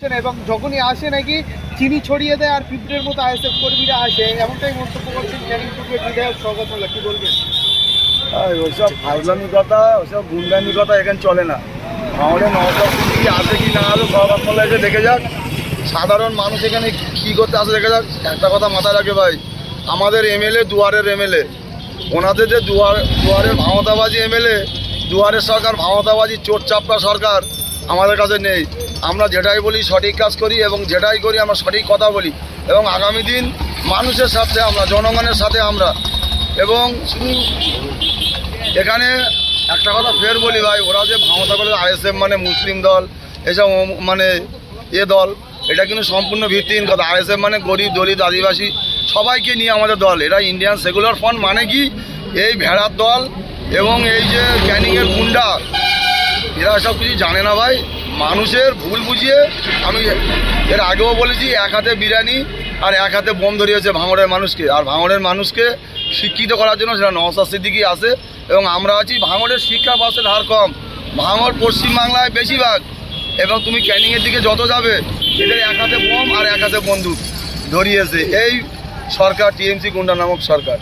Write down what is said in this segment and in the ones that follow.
এবং যখনই আসে নাকি চিনি ছড়িয়ে দেয় আর পিঁপড়ের মতো আইএসএফ কর্মীরা আসে, এমনটাই মন্তব্য করছেন ক্যানিং টুকের বিধায়ক শওকত মোল্লা। কি বলবেন? ওইসব ফাজলামি কথা, ওইসব গুন্ডামি কথা এখানে চলে না। আমাদের নওশাদ সিদ্দিকী আসে কি না আসে, শওকত মোল্লা এসে দেখে যাক। সাধারণ মানুষ এখানে কী করতে আসে দেখে যাক। একটা কথা মাথায় রাখে ভাই, আমাদের এমএলএ দুয়ারের এমএলএ, ওনাদের যে দুয়ারের ভামতাবাজি এমএলএ, দুয়ারের সরকার ভামতাবাজি চোর চাপড়া সরকার আমাদের কাছে নেই। আমরা যেটাই বলি সঠিক কাজ করি এবং যেটাই করি আমরা সঠিক কথা বলি এবং আগামী দিন মানুষের সাথে আমরা, জনগণের সাথে আমরা। এবং শুধু এখানে একটা কথা ফের বলি ভাই, ওরা যে ভামতা করে আইএসএফ মানে মুসলিম দল, এসব মানে দল, এটা কিন্তু সম্পূর্ণ ভিত্তিহীন কথা। আইএসএফ মানে গরিব দলিত আদিবাসী সবাইকে নিয়ে আমাদের দল। এরা ইন্ডিয়ান সেকুলার ফ্রন্ট মানে কি এই ভেড়ার দল এবং এই যে ক্যানিংয়ের গুন্ডা, এরা সব কিছু জানে না ভাই। মানুষের ভুল বুঝিয়ে, আমি এর আগেও বলেছি, এক হাতে বিরিয়ানি আর এক হাতে বোম ধরিয়েছে ভাঙড়ের মানুষকে। আর ভাঙড়ের মানুষকে শিক্ষিত করার জন্য সেটা নওশাদ সিদ্দিকী আসে এবং আমরা আছি। ভাঙড়ের শিক্ষা বাসের হার কম, ভাঙড় পশ্চিমবাংলায় বেশিরভাগ। এবং তুমি ক্যানিংয়ের দিকে যত যাবে এদের এক হাতে বোম আর এক হাতে বন্দুক ধরিয়েছে এই সরকার, টিএমসি গুন্ডা নামক সরকার।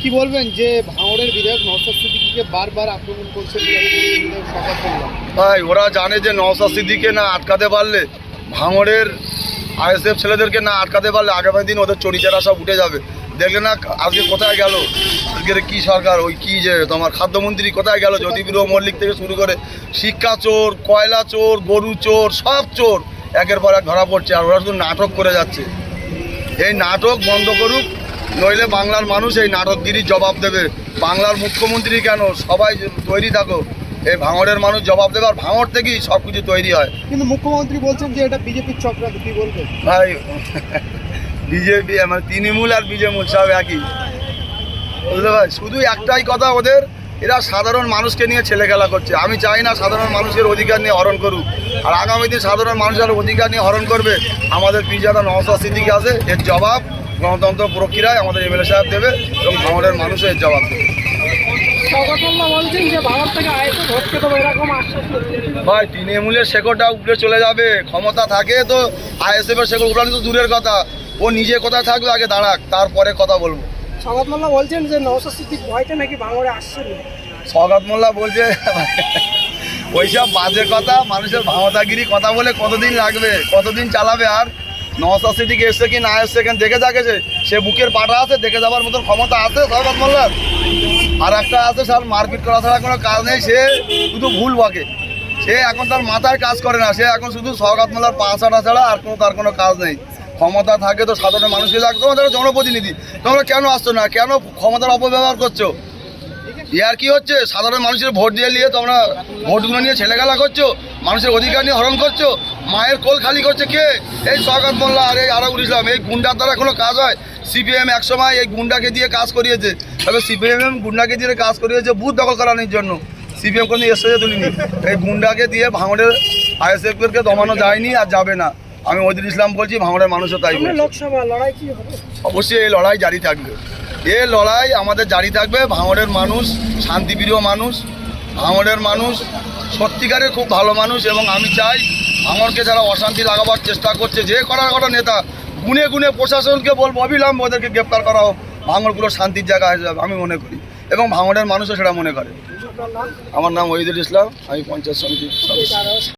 কি বলবেন যে ভাঙড়ের বিধায়ক নওশাদ সিদ্দিকীকে বারবার আক্রমণ করছেন বিধায়ক শওকত মোল্লা? ভাই ওরা জানে যে নওশাদ সিদ্দিকীকে না আটকাতে পারলে, ভাঙড়ের আইএসএফ ছেলেদেরকে না আটকাতে পারলে আগামী দিন ওদের চরিচারা সব উঠে যাবে। দেখলে না আজকে কোথায় গেল, আজকের কি সরকার, ওই কি যে তোমার খাদ্যমন্ত্রী কোথায় গেল, জ্যোতিপ্রিয় মল্লিক থেকে শুরু করে শিক্ষা চোর, কয়লা চোর, গরু চোর, সব চোর একের পর এক ধরা পড়ছে। আর ওরা শুধু নাটক করে যাচ্ছে। এই নাটক বন্ধ করুক, নইলে বাংলার মানুষ এই নাটকগিরির জবাব দেবে। বাংলার মুখ্যমন্ত্রী কেন, সবাই তৈরি থাকো, এই ভাঙড়ের মানুষ জবাব দেবে। আর ভাঙড় থেকেই সব কিছু তৈরি হয়। কিন্তু মুখ্যমন্ত্রী বলছেন যে এটা বিজেপির চক্রান্ত। কি বলবেন? ভাই বিজেপি মানে তৃণমূল আর বিজেমূল সব একই, বুঝলে ভাই। শুধু একটাই কথা ওদের, এরা সাধারণ মানুষকে নিয়ে ছেলে খেলা করছে। আমি চাই না সাধারণ মানুষের অধিকার নিয়ে হরণ করুক। আর আগামী দিন সাধারণ মানুষের অধিকার নিয়ে হরণ করবে আমাদের পিজাদা নওশাদ সিদ্দিকী আছে। এর জবাব গণতন্ত্র প্রক্রিয়ায় আমাদের এমএলএ সাহেব দেবে এবং ভাঙড়ের মানুষও এর জবাব দেবে। শওকত মোল্লা বলছেন যে ভারত থেকে আইএসএফ হচ্ছে, তো এরকম আশ্বাস দিচ্ছেন। ভাই তৃণমূলের শেকড়টা উপরে চলে যাবে, ক্ষমতা থাকে তো আইএসএফের শেকড় উপরানো তো দূরের কথা, ও নিজে কোথায় থাকবে আগে দাঁড়াক, তারপরে কথা বলবো। শওকত মোল্লা বলছেন যে নওশাদ সিদ্দিকী ভয়তে নাকি ভাঙড়ে আসছেন। শওকত মোল্লা বলছে ওইসব বাজে কথা, মানুষের ভাওতাগিরি কথা বলে কতদিন লাগবে, কতদিন চালাবে। আর নওশাদ সিদ্দিকী এসছে কি না এসছে এখানে দেখে যাকে, সে বুকের পাটা আছে, দেখে যাওয়ার মতন ক্ষমতা আছে শওকত মোল্লার। আর একটা আছে স্যার, মারপিট করা ছাড়া কোনো কাজ নেই, সে শুধু ভুল বকে। সে এখন তার মাথায় কাজ করে না, সে এখন শুধু শওকত মোল্লার পা ছাড়া ছাড়া আর তার কোনো কাজ নেই। ক্ষমতা থাকে তো সাধারণ মানুষকে লাগবে। তোমাদের জনপ্রতিনিধি, তোমরা কেন আসছো না, কেন ক্ষমতার অপব্যবহার করছো? ইয়ার কি হচ্ছে? সাধারণ মানুষের ভোট দিয়ে নিয়ে তোমরা ভোটগুলো নিয়ে ছেলেখেলা করছো, মানুষের অধিকার নিয়ে হরণ করছো। মায়ের কোল খালি করছে কে? এই শওকত মোল্লা আর এই আরাবুল ইসলাম। এই গুন্ডার দ্বারা কোনো কাজ হয়? সিপিএম একসময় এই গুন্ডাকে দিয়ে কাজ করিয়েছে, তবে সিপিএম গুন্ডাকে দিয়ে কাজ করিয়েছে বুথ দখল করানোর জন্য। সিপিএম কোনো এসেছে তুলিনি। এই গুন্ডাকে দিয়ে ভাঙড়ের আইএসএফকে দমানো যায়নি আর যাবে না। আমি ওহিদুল ইসলাম বলছি, ভাঙড়ের মানুষও তাই বলছে। লোকসভা লড়াই কি হবে? অবশ্যই এই লড়াই জারি থাকবে, এই লড়াই আমাদের জারি থাকবে। ভাঙড়ের মানুষ শান্তিপ্রিয় মানুষ, ভাঙড়ের মানুষ সত্যিকারের খুব ভালো মানুষ। এবং আমি চাই ভাঙড়কে যারা অশান্তি লাগাবার চেষ্টা করছে, যে কটা নেতা, গুনে গুনে প্রশাসনকে বলবো অবিলম্বে ওদেরকে গ্রেপ্তার করা হোক। ভাঙড়গুলো শান্তির জায়গা হয়ে যাবে আমি মনে করি, এবং ভাঙড়ের মানুষও সেটা মনে করে। আমার নাম ওহিদুল ইসলাম, আমি পঞ্চায়েত সমিতির সদস্য।